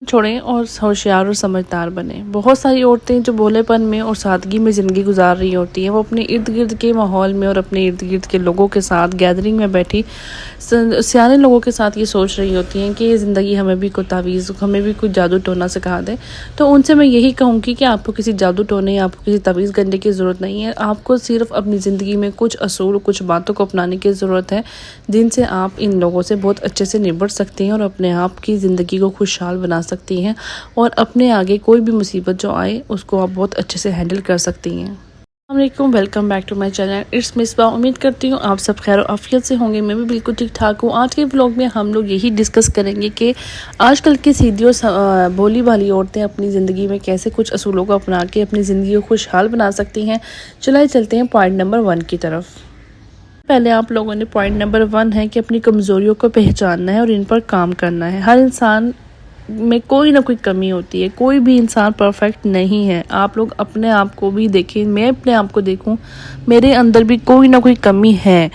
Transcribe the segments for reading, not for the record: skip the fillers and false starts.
छोड़ें और होशियार और समझदार बनें। बहुत सारी औरतें जो भोलेपन में और सादगी में ज़िंदगी गुजार रही होती हैं, वो अपने इर्द गिर्द के माहौल में और अपने इर्द गिर्द के लोगों के साथ गैदरिंग में बैठी सियाने लोगों के साथ ये सोच रही होती हैं कि ये ज़िंदगी हमें भी कोई तावीज़, हमें भी कुछ जादू टोना सिखा दे। तो उनसे मैं यही कहूँगी कि आपको किसी जादू टोने या आपको किसी तावीज़ करने की ज़रूरत नहीं है। आपको सिर्फ अपनी ज़िंदगी में कुछ असूल, कुछ बातों को अपनाने की ज़रूरत है, जिनसे आप इन लोगों से बहुत अच्छे से निपट सकती हैं और अपने आप की ज़िंदगी को खुशहाल बना सकती हैं और अपने आगे कोई भी मुसीबत जो आए उसको आप बहुत अच्छे से हैंडल कर सकती हैं। अस्सलामुअलैकुम, welcome back to my channel. It's Misba. उम्मीद करती हूँ आप सब खैर आफियत से होंगे। मैं भी बिल्कुल ठीक ठाक हूँ। आज के व्लॉग में हम लोग यही डिस्कस करेंगे कि आजकल की सीधी और भोली भाली औरतें अपनी ज़िंदगी में कैसे कुछ असूलों को अपना के अपनी ज़िंदगी को खुशहाल बना सकती हैं। चलाए चलते हैं पॉइंट नंबर 1 की तरफ। पहले आप लोगों ने पॉइंट नंबर 1 है कि अपनी कमज़ोरियों को पहचानना है और इन पर काम करना है। हर इंसान में कोई ना कोई कमी होती है, कोई भी इंसान परफेक्ट नहीं है। आप लोग अपने आप को भी देखें, मैं अपने आप को देखूं, मेरे अंदर भी कोई ना कोई कमी है।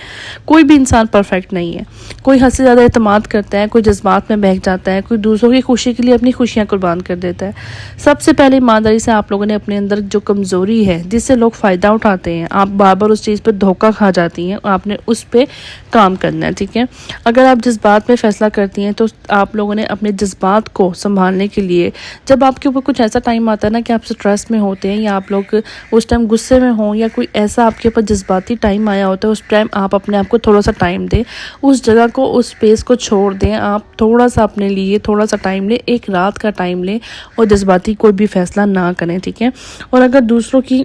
कोई भी इंसान परफेक्ट नहीं है। कोई हद से ज़्यादा एतमाद करता है, कोई जज्बात में बह जाता है, कोई दूसरों की खुशी के लिए अपनी खुशियाँ कुर्बान कर देता है। सबसे पहले ईमानदारी से आप लोगों ने अपने अंदर जो कमज़ोरी है, जिससे लोग फ़ायदा उठाते हैं, आप बार बार उस चीज़ पर धोखा खा जाती हैं, आपने उस पर काम करना है। ठीक है, अगर आप जज्बात में फ़ैसला करती हैं तो आप लोगों ने अपने जज्बात को संभालने के लिए, जब आपके ऊपर कुछ ऐसा टाइम आता है ना कि आप स्ट्रेस में होते हैं या आप लोग उस टाइम गुस्से में हों या कोई ऐसा आपके ऊपर जज्बाती टाइम आया होता है, उस टाइम आप अपने आप को थोड़ा सा टाइम दें, उस जगह को, उस स्पेस को छोड़ दें। आप थोड़ा सा अपने लिए थोड़ा सा टाइम लें, एक रात का टाइम लें और जज्बाती कोई भी फैसला ना करें। ठीक है, और अगर दूसरों की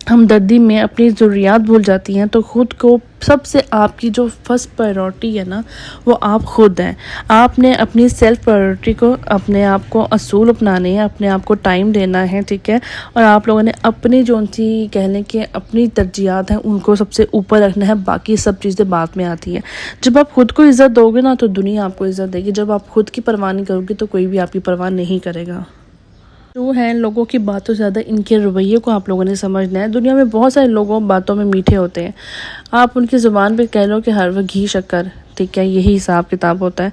हमदर्दी में अपनी ज़रूरियात भूल जाती हैं तो ख़ुद को, सबसे आपकी जो फर्स्ट प्रायोरिटी है ना, वो आप खुद हैं। आपने अपनी सेल्फ प्रायोरिटी को, अपने आप को असूल अपनाने हैं, अपने आप को टाइम देना है। ठीक है, और आप लोगों ने अपनी जो सी कह लें कि अपनी तरजीहात हैं उनको सबसे ऊपर रखना है, बाकी सब चीज़ें बाद में आती हैं। जब आप खुद को इज़्ज़त दोगे ना तो दुनिया आपको इज़्ज़त देगी। जब आप खुद की परवाह नहीं करोगे तो कोई भी आपकी परवाह नहीं करेगा। जो है, लोगों की बातों से ज़्यादा इनके रवैये को आप लोगों ने समझना है। दुनिया में बहुत सारे लोगों बातों में मीठे होते हैं, आप उनकी ज़ुबान पे कह लो कि हर वक्त घी शक्कर, ठीक है, यही हिसाब किताब होता है,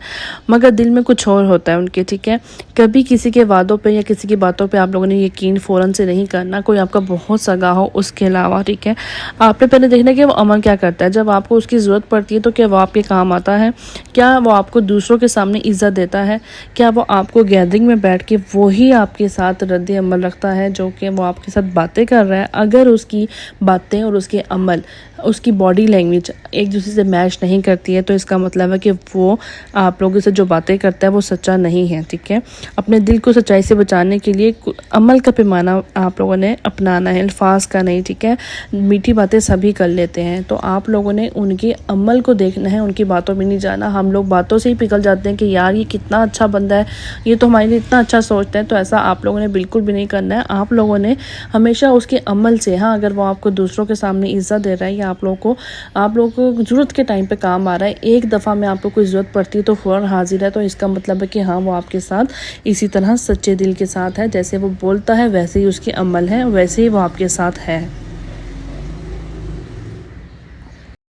मगर दिल में कुछ और होता है उनके। ठीक है, कभी किसी के वादों पे या किसी की बातों पे आप लोगों ने यकीन फ़ौरन से नहीं करना, कोई आपका बहुत सगा हो उसके अलावा। ठीक है, आपने पहले देखना कि वो अमल क्या करता है। जब आपको उसकी ज़रूरत पड़ती है तो क्या वो आपके काम आता है, क्या वो आपको दूसरों के सामने इज़्ज़त देता है, क्या वो आपको गैदरिंग में बैठ के वही आपके साथ रद्द अमल रखता है जो कि वो आपके साथ बातें कर रहा है। अगर उसकी बातें और उसके अमल, उसकी बॉडी लैंग्वेज एक दूसरे से मैच नहीं करती है तो इसका मतलब है कि वो आप लोगों से जो बातें करता है वो सच्चा नहीं है। ठीक है, अपने दिल को सच्चाई से बचाने के लिए अमल का पैमाना आप लोगों ने अपनाना है, अल्फाज का नहीं। ठीक है, मीठी बातें सभी कर लेते हैं, तो आप लोगों ने उनके अमल को देखना है, उनकी बातों में नहीं जाना। हम लोग बातों से ही पिघल जाते हैं कि यार ये कितना अच्छा बंदा है, ये तो हमारे लिए इतना अच्छा सोचता है, तो ऐसा आप लोगों ने बिल्कुल भी नहीं करना है। आप लोगों ने हमेशा उसके अमल से, हाँ, अगर वो आपको दूसरों के सामने इज्जत दे रहा है या आप लोगों को ज़रूरत के टाइम पे काम आ रहा है, एक दफ़ा में आपको कोई ज़रूरत पड़ती है तो फ़ौरन हाजिर है, तो इसका मतलब है कि हाँ, वो आपके साथ इसी तरह सच्चे दिल के साथ है। जैसे वो बोलता है वैसे ही उसके अमल है, वैसे ही वो आपके साथ है।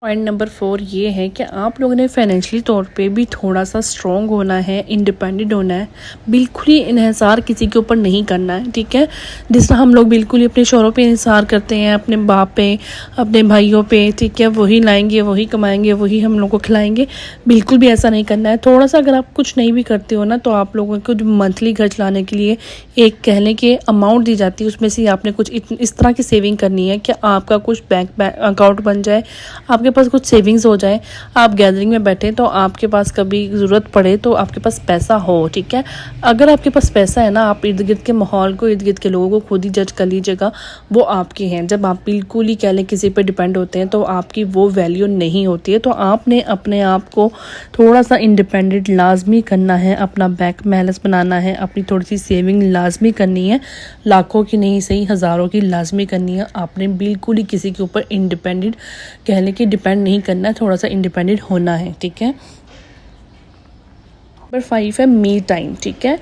पॉइंट नंबर 4 ये है कि आप लोगों ने फाइनेंशियली तौर पे भी थोड़ा सा स्ट्रॉन्ग होना है, इंडिपेंडेंट होना है। बिल्कुल ही इन्हिसार किसी के ऊपर नहीं करना है। ठीक है, जिस तरह हम लोग बिल्कुल ही अपने शौहरों पे इन्हिसार करते हैं, अपने बाप पे, अपने भाइयों पे, ठीक है, वही लाएंगे, वही कमाएंगे, वही हम लोग को खिलाएंगे। बिल्कुल भी ऐसा नहीं करना है। थोड़ा सा अगर आप कुछ नहीं भी करते हो ना तो आप लोगों को जो मंथली घर चलाने के लिए एक कह लें कि अमाउंट दी जाती है, उसमें से आपने कुछ इस तरह की सेविंग करनी है कि आपका कुछ बैंक अकाउंट बन जाए, आपके पास कुछ सेविंग्स हो जाए, आप गैदरिंग में बैठे तो आपके पास कभी ज़रूरत पड़े तो आपके पास पैसा हो। ठीक है, अगर आपके पास पैसा है ना, आप इर्द गिर्द के माहौल को, इर्द गिर्द के लोगों को खुद ही जज कर लीजिएगा, वो आपके हैं। जब आप बिल्कुल ही कह लें किसी पे डिपेंड होते हैं तो आपकी वो वैल्यू नहीं होती है। तो आपने अपने आप को थोड़ा सा इंडिपेंडेंट लाजमी करना है, अपना बैंक बैलेंस बनाना है, अपनी थोड़ी सी सेविंग लाजमी करनी है, लाखों की नहीं सही हज़ारों की लाजमी करनी है। आपने बिल्कुल ही किसी के ऊपर इंडिपेंडेंट कह लें कि डिपेंड नहीं करना है, थोड़ा सा इंडिपेंडेंट होना है। ठीक है, नंबर 5 है मी टाइम। ठीक है,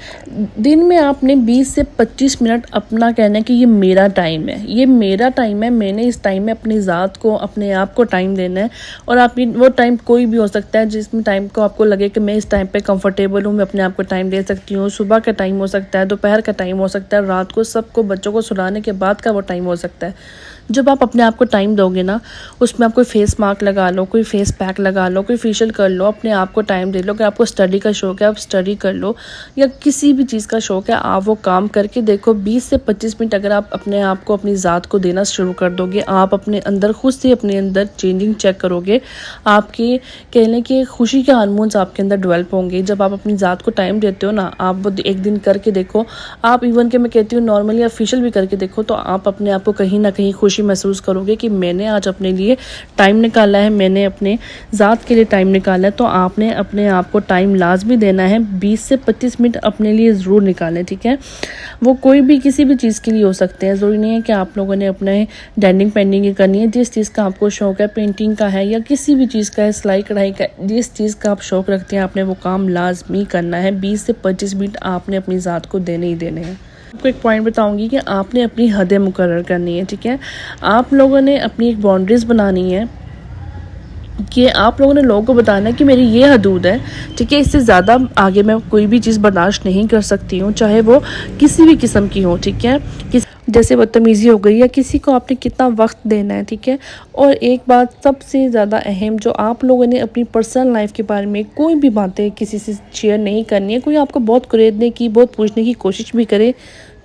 दिन में आपने 20 से 25 मिनट अपना कहना है कि ये मेरा टाइम है, ये मेरा टाइम है, मैंने इस टाइम में अपनी ज़ात को, अपने आप को टाइम देना है। और आप वो टाइम कोई भी हो सकता है जिसमें टाइम को आपको लगे कि मैं इस टाइम पे कंफर्टेबल हूँ, मैं अपने आप को टाइम दे सकती हूँ। सुबह का टाइम हो सकता है, दोपहर का टाइम हो सकता है, रात को सबको बच्चों को सुलाने के बाद का वो टाइम हो सकता है। जब आप अपने आप को टाइम दोगे ना, उसमें आप कोई फेस मास्क लगा लो, कोई फेस पैक लगा लो, कोई फेशियल कर लो, अपने आप को टाइम दे लो। कि आपको स्टडी का शौक है, आप स्टडी कर लो, या किसी भी चीज़ का शौक है, आप वो काम करके देखो। 20 से 25 मिनट अगर आप अपने आप को, अपनी ज़ात को देना शुरू कर दोगे, आप अपने अंदर खुद से अपने अंदर चेंजिंग चेक करोगे, आपके कह लें कि खुशी के हार्मोन्स आपके अंदर डेवलप होंगे। जब आप अपनी ज़ात को टाइम देते हो ना, आप वो एक दिन करके देखो, आप इवन के मैं कहती हूँ नॉर्मली आप फेशियल भी करके देखो, तो आप अपने आप को कहीं ना कहीं खुशी महसूस करोगे कि मैंने आज अपने लिए टाइम निकाला है, मैंने अपने ज़ात के लिए टाइम निकाला है। तो आपने अपने आप को टाइम लाजमी देना है, 20 से 25 मिनट अपने लिए ज़रूर निकालें। ठीक है, वो कोई भी किसी भी चीज़ के लिए हो सकते हैं, ज़रूरी नहीं है कि आप लोगों ने अपने डेनिंग पेंडिंग ही करनी है। जिस चीज़ का आपको शौक है, पेंटिंग का है या किसी भी चीज़ का है, सिलाई कढ़ाई का, जिस चीज़ का आप शौक रखते हैं, आपने वो काम लाजमी करना है। 20 से 25 मिनट आपने अपनी ज़ात को देने ही देने हैं। आपको एक पॉइंट बताऊंगी कि आपने अपनी हदें मुकर्रर करनी है। ठीक है, आप लोगों ने अपनी एक बाउंड्रीज बनानी है कि आप लोगों ने लोगों को बताना है कि मेरी ये हदूद है। ठीक है, इससे ज़्यादा आगे मैं कोई भी चीज़ बर्दाश्त नहीं कर सकती हूँ, चाहे वो किसी भी किस्म की हो। ठीक है, जैसे बदतमीज़ी हो गई, या किसी को आपने कितना वक्त देना है। ठीक है, और एक बात सबसे ज़्यादा अहम, जो आप लोगों ने अपनी पर्सनल लाइफ के बारे में कोई भी बातें किसी से शेयर नहीं करनी है। कोई आपको बहुत कुरेदने की, बहुत पूछने की कोशिश भी करे,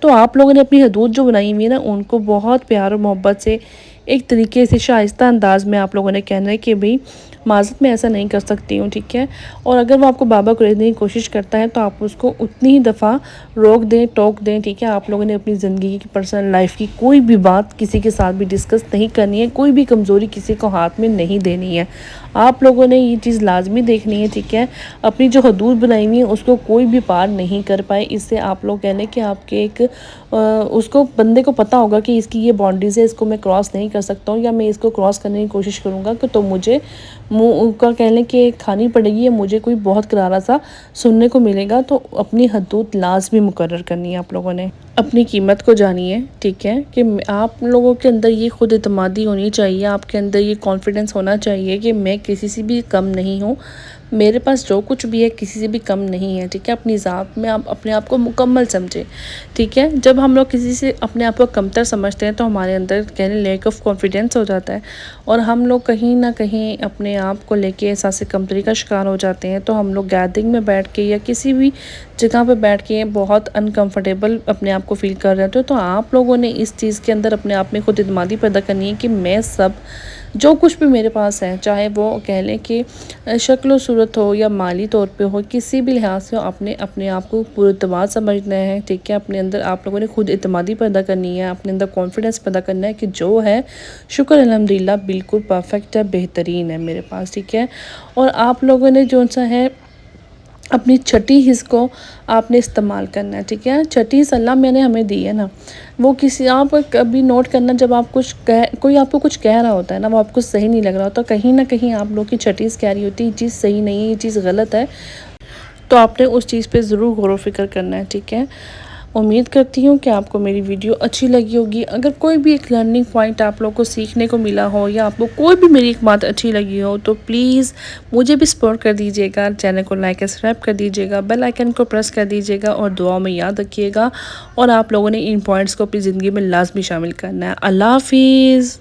तो आप लोगों ने अपनी हदूद जो बनाई हुई है ना, उनको बहुत प्यार और मोहब्बत से, एक तरीके से शाइस्ता अंदाज में आप लोगों ने कहना है कि भाई माज़रत मैं ऐसा नहीं कर सकती हूँ। ठीक है, और अगर वो आपको बाबा कुरेदने की कोशिश करता है तो आप उसको उतनी ही दफ़ा रोक दें, टोक दें। ठीक है, आप लोगों ने अपनी ज़िंदगी की, पर्सनल लाइफ की कोई भी बात किसी के साथ भी डिस्कस नहीं करनी है, कोई भी कमज़ोरी किसी को हाथ में नहीं देनी है। आप लोगों ने ये चीज़ लाजमी देखनी है। ठीक है, अपनी जो हदूद बनाई हुई है उसको कोई भी पार नहीं कर पाए। इससे आप लोग कह लें कि आपके एक उसको, बंदे को पता होगा कि इसकी ये बाउंड्रीज है, इसको मैं क्रॉस नहीं कर सकता हूँ, या मैं इसको क्रॉस करने की कोशिश करूँगा तो मुझे मुँह का कह लें कि खानी पड़ेगी, या मुझे कोई बहुत करारा सा सुनने को मिलेगा। तो अपनी हदूद लाजमी मुकर्रर करनी है। आप लोगों ने अपनी कीमत को जानिए। ठीक है, कि आप लोगों के अंदर ये खुद एतमादी होनी चाहिए, आपके अंदर ये कॉन्फिडेंस होना चाहिए कि मैं किसी से भी कम नहीं हूँ, मेरे पास जो कुछ भी है किसी से भी कम नहीं है। ठीक है, अपनी ज़ात में आप अपने आप को मुकम्मल समझें। ठीक है, जब हम लोग किसी से अपने आप को कमतर समझते हैं तो हमारे अंदर कहने लैक ऑफ कॉन्फिडेंस हो जाता है, और हम लोग कहीं ना कहीं अपने आप को लेके एहसास कमतरी का शिकार हो जाते हैं। तो हम लोग गैदरिंग में बैठ के या किसी भी जगह पे बैठ के बहुत अनकंफर्टेबल अपने आप को फील कर रहे थे, तो आप लोगों ने इस चीज़ के अंदर अपने आप में खुद इत्मीनान पैदा करनी है कि मैं सब जो कुछ भी मेरे पास है, चाहे वो कह लें कि शक्ल सूरत हो या माली तौर पे हो, किसी भी लिहाज से अपने आप को पुरअतमाद समझना है। ठीक है, अपने अंदर आप लोगों ने खुद इत्मीनान पैदा करनी है, अपने अंदर कॉन्फिडेंस पैदा करना है कि जो है शुक्र अल्हम्दुलिल्लाह बिल्कुल परफेक्ट है, बेहतरीन है मेरे पास। ठीक है, और आप लोगों ने जो सा है अपनी छठी हिस्स को आपने इस्तेमाल करना है। ठीक है, छठी हिस्स अल्लाह मैंने हमें दी है ना, वो किसी आप कभी नोट करना, जब आप कुछ कोई आपको कुछ कह रहा होता है ना, वो आपको सही नहीं लग रहा होता, कहीं ना कहीं आप लोग की छठी हिस्स कह रही होती है ये चीज़ सही नहीं है, ये चीज़ गलत है, तो आपने उस चीज़ पे ज़रूर गौर व फिक्र करना है। ठीक है, उम्मीद करती हूँ कि आपको मेरी वीडियो अच्छी लगी होगी। अगर कोई भी एक लर्निंग पॉइंट आप लोग को सीखने को मिला हो, या आपको कोई भी मेरी एक बात अच्छी लगी हो, तो प्लीज़ मुझे भी सपोर्ट कर दीजिएगा, चैनल को लाइक सब्सक्राइब कर दीजिएगा, बेल आइकन को प्रेस कर दीजिएगा, और दुआ में याद रखिएगा। और आप लोगों ने इन पॉइंट्स को अपनी ज़िंदगी में लाजमी शामिल करना है। अल्लाह हाफिज़।